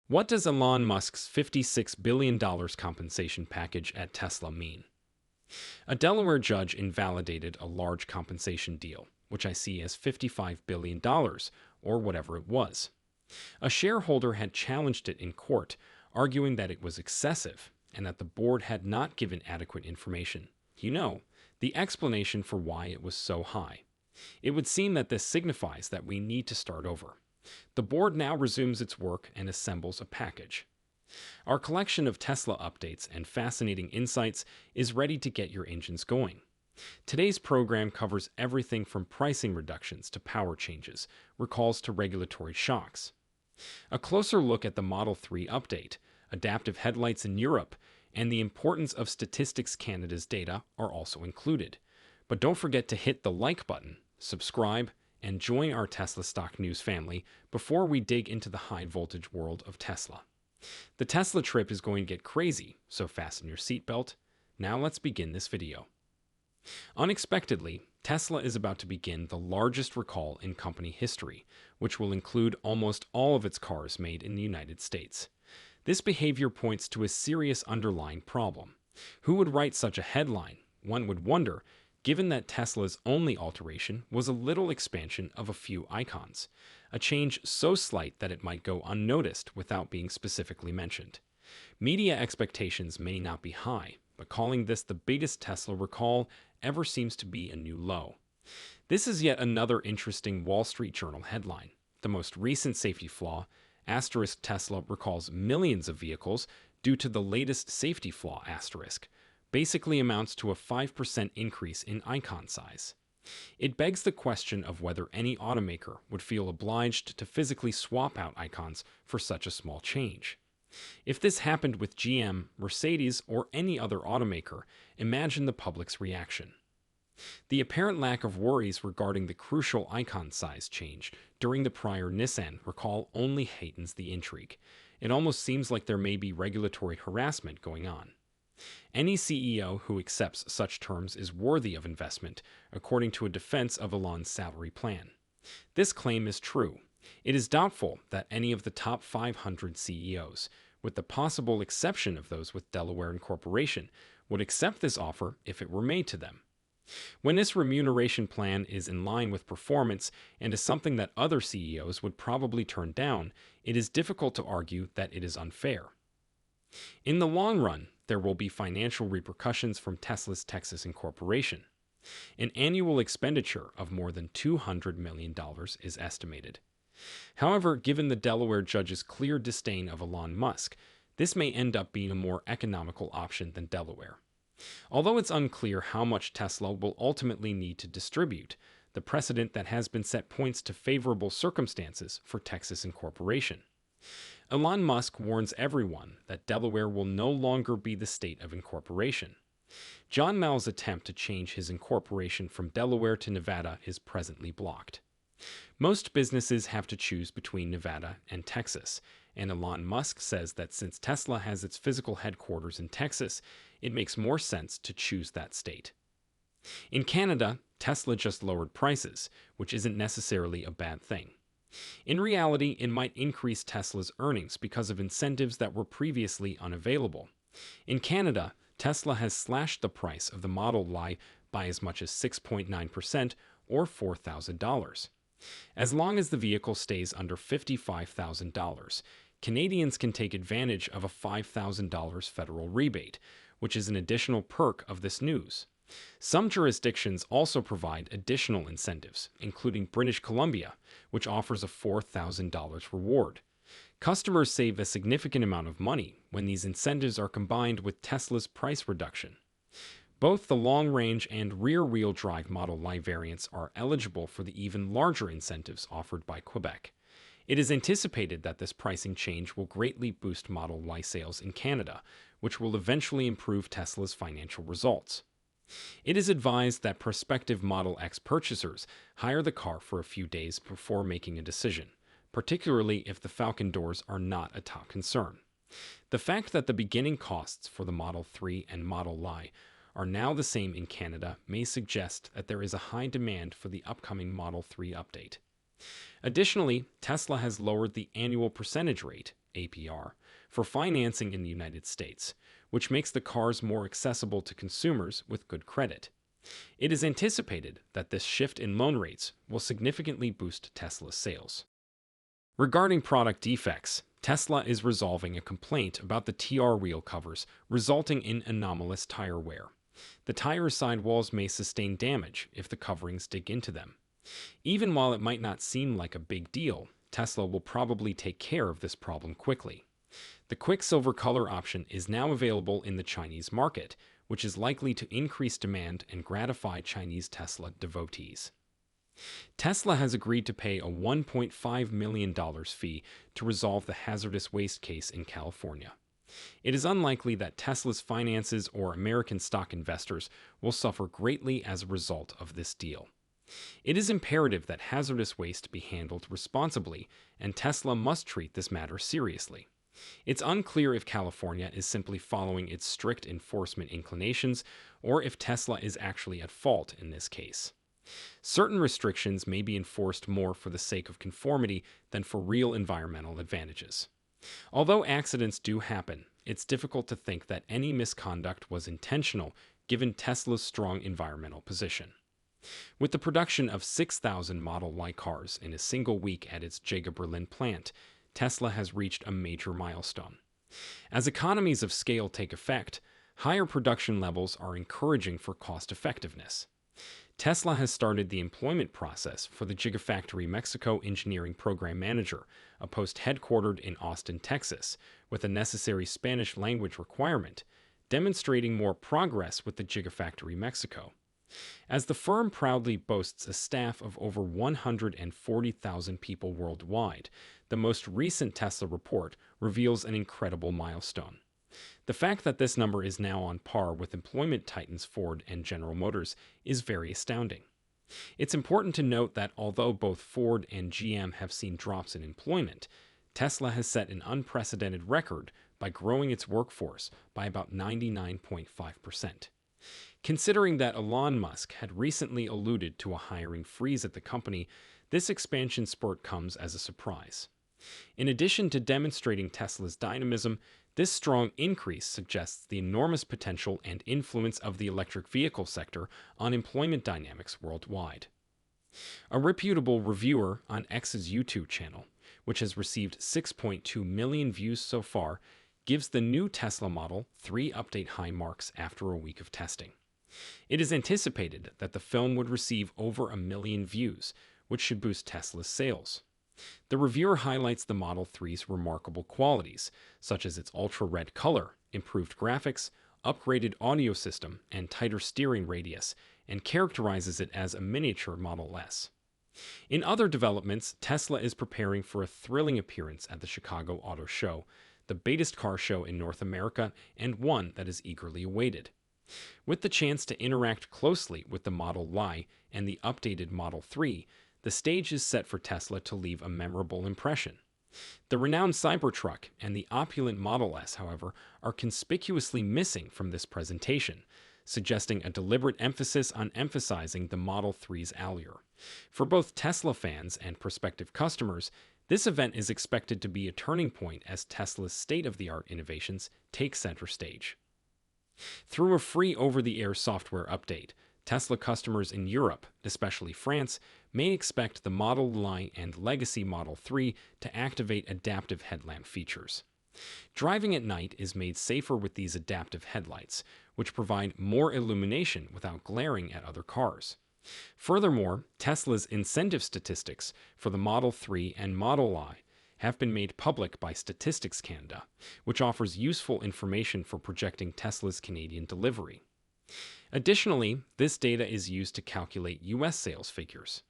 What does Elon Musk's $56 billion compensation package at Tesla mean? A Delaware judge invalidated a large compensation deal, which I see as $55 billion, or whatever it was. A shareholder had challenged it in court, arguing that it was excessive and that the board had not given adequate information. The explanation for why it was so high. It would seem that this signifies that we need to start over. The board now resumes its work and assembles a package. Our collection of Tesla updates and fascinating insights is ready to get your engines going. Today's program covers everything from pricing reductions to power changes, recalls to regulatory shocks. A closer look at the Model 3 update, adaptive headlights in Europe, and the importance of Statistics Canada's data are also included. But don't forget to hit the like button, subscribe, and join our Tesla Stock News family before we dig into the high-voltage world of Tesla. The Tesla trip is going to get crazy, so fasten your seatbelt. Now let's begin this video. Unexpectedly, Tesla is about to begin the largest recall in company history, which will include almost all of its cars made in the United States. This behavior points to a serious underlying problem. Who would write such a headline? One would wonder, given that Tesla's only alteration was a little expansion of a few icons, a change so slight that it might go unnoticed without being specifically mentioned. Media expectations may not be high, but calling this the biggest Tesla recall ever seems to be a new low. This is yet another interesting Wall Street Journal headline. The most recent safety flaw, Tesla recalls millions of vehicles due to the latest safety flaw, basically amounts to a 5% increase in icon size. It begs the question of whether any automaker would feel obliged to physically swap out icons for such a small change. If this happened with GM, Mercedes, or any other automaker, imagine the public's reaction. The apparent lack of worries regarding the crucial icon size change during the prior Nissan recall only heightens the intrigue. It almost seems like there may be regulatory harassment going on. Any CEO who accepts such terms is worthy of investment, according to a defense of Elon's salary plan. This claim is true. It is doubtful that any of the top 500 CEOs, with the possible exception of those with Delaware Incorporation, would accept this offer if it were made to them. When this remuneration plan is in line with performance and is something that other CEOs would probably turn down, it is difficult to argue that it is unfair. In the long run, there will be financial repercussions from Tesla's Texas incorporation. An annual expenditure of more than $200 million is estimated. However, given the Delaware judge's clear disdain of Elon Musk, this may end up being a more economical option than Delaware. Although it's unclear how much Tesla will ultimately need to distribute, the precedent that has been set points to favorable circumstances for Texas incorporation. Elon Musk warns everyone that Delaware will no longer be the state of incorporation. John Mall's attempt to change his incorporation from Delaware to Nevada is presently blocked. Most businesses have to choose between Nevada and Texas, and Elon Musk says that since Tesla has its physical headquarters in Texas, it makes more sense to choose that state. In Canada, Tesla just lowered prices, which isn't necessarily a bad thing. In reality, it might increase Tesla's earnings because of incentives that were previously unavailable. In Canada, Tesla has slashed the price of the Model Y by as much as 6.9% or $4,000. As long as the vehicle stays under $55,000, Canadians can take advantage of a $5,000 federal rebate, which is an additional perk of this news. Some jurisdictions also provide additional incentives, including British Columbia, which offers a $4,000 reward. Customers save a significant amount of money when these incentives are combined with Tesla's price reduction. Both the long-range and rear-wheel drive Model Y variants are eligible for the even larger incentives offered by Quebec. It is anticipated that this pricing change will greatly boost Model Y sales in Canada, which will eventually improve Tesla's financial results. It is advised that prospective Model X purchasers hire the car for a few days before making a decision, particularly if the Falcon doors are not a top concern. The fact that the beginning costs for the Model 3 and Model Y are now the same in Canada may suggest that there is a high demand for the upcoming Model 3 update. Additionally, Tesla has lowered the annual percentage rate, APR, for financing in the United States, which makes the cars more accessible to consumers with good credit. It is anticipated that this shift in loan rates will significantly boost Tesla's sales. Regarding product defects, Tesla is resolving a complaint about the TR wheel covers, resulting in anomalous tire wear. The tire sidewalls may sustain damage if the coverings dig into them. Even while it might not seem like a big deal, Tesla will probably take care of this problem quickly. The Quicksilver color option is now available in the Chinese market, which is likely to increase demand and gratify Chinese Tesla devotees. Tesla has agreed to pay a $1.5 million fee to resolve the hazardous waste case in California. It is unlikely that Tesla's finances or American stock investors will suffer greatly as a result of this deal. It is imperative that hazardous waste be handled responsibly, and Tesla must treat this matter seriously. It's unclear if California is simply following its strict enforcement inclinations or if Tesla is actually at fault in this case. Certain restrictions may be enforced more for the sake of conformity than for real environmental advantages. Although accidents do happen, it's difficult to think that any misconduct was intentional given Tesla's strong environmental position. With the production of 6,000 Model Y cars in a single week at its Giga Berlin plant, Tesla has reached a major milestone. As economies of scale take effect, higher production levels are encouraging for cost effectiveness. Tesla has started the employment process for the Gigafactory Mexico Engineering Program Manager, a post headquartered in Austin, Texas, with a necessary Spanish language requirement, demonstrating more progress with the Gigafactory Mexico. As the firm proudly boasts a staff of over 140,000 people worldwide, the most recent Tesla report reveals an incredible milestone. The fact that this number is now on par with employment titans Ford and General Motors is very astounding. It's important to note that although both Ford and GM have seen drops in employment, Tesla has set an unprecedented record by growing its workforce by about 99.5%. Considering that Elon Musk had recently alluded to a hiring freeze at the company, this expansion spurt comes as a surprise. In addition to demonstrating Tesla's dynamism, this strong increase suggests the enormous potential and influence of the electric vehicle sector on employment dynamics worldwide. A reputable reviewer on X's YouTube channel, which has received 6.2 million views so far, gives the new Tesla Model 3 update high marks after a week of testing. It is anticipated that the film would receive over 1 million views, which should boost Tesla's sales. The reviewer highlights the Model 3's remarkable qualities, such as its ultra-red color, improved graphics, upgraded audio system, and tighter steering radius, and characterizes it as a miniature Model S. In other developments, Tesla is preparing for a thrilling appearance at the Chicago Auto Show, the biggest car show in North America and one that is eagerly awaited. With the chance to interact closely with the Model Y and the updated Model 3, the stage is set for Tesla to leave a memorable impression. The renowned Cybertruck and the opulent Model S, however, are conspicuously missing from this presentation, suggesting a deliberate emphasis on emphasizing the Model 3's allure. For both Tesla fans and prospective customers, this event is expected to be a turning point as Tesla's state-of-the-art innovations take center stage. Through a free over-the-air software update, Tesla customers in Europe, especially France, may expect the Model Y and Legacy Model 3 to activate adaptive headlamp features. Driving at night is made safer with these adaptive headlights, which provide more illumination without glaring at other cars. Furthermore, Tesla's incentive statistics for the Model 3 and Model Y have been made public by Statistics Canada, which offers useful information for projecting Tesla's Canadian delivery. Additionally, this data is used to calculate U.S. sales figures.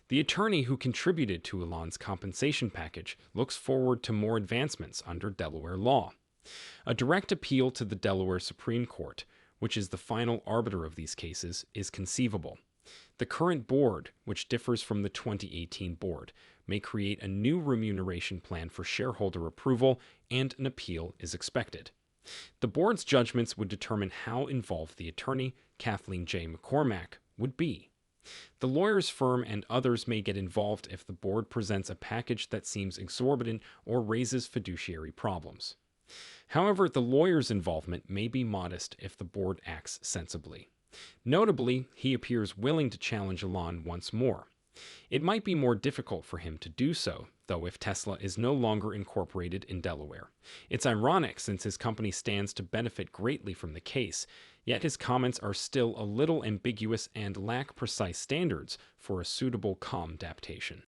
The attorney who contributed to Elon's compensation package looks forward to more advancements under Delaware law. A direct appeal to the Delaware Supreme Court, which is the final arbiter of these cases, is conceivable. The current board, which differs from the 2018 board, may create a new remuneration plan for shareholder approval, and an appeal is expected. The board's judgments would determine how involved the attorney, Kathleen J. McCormack, would be. The lawyer's firm and others may get involved if the board presents a package that seems exorbitant or raises fiduciary problems. However, the lawyer's involvement may be modest if the board acts sensibly. Notably, he appears willing to challenge Elon once more. It might be more difficult for him to do so, though, if Tesla is no longer incorporated in Delaware. It's ironic since his company stands to benefit greatly from the case, yet his comments are still a little ambiguous and lack precise standards for a suitable calm adaptation.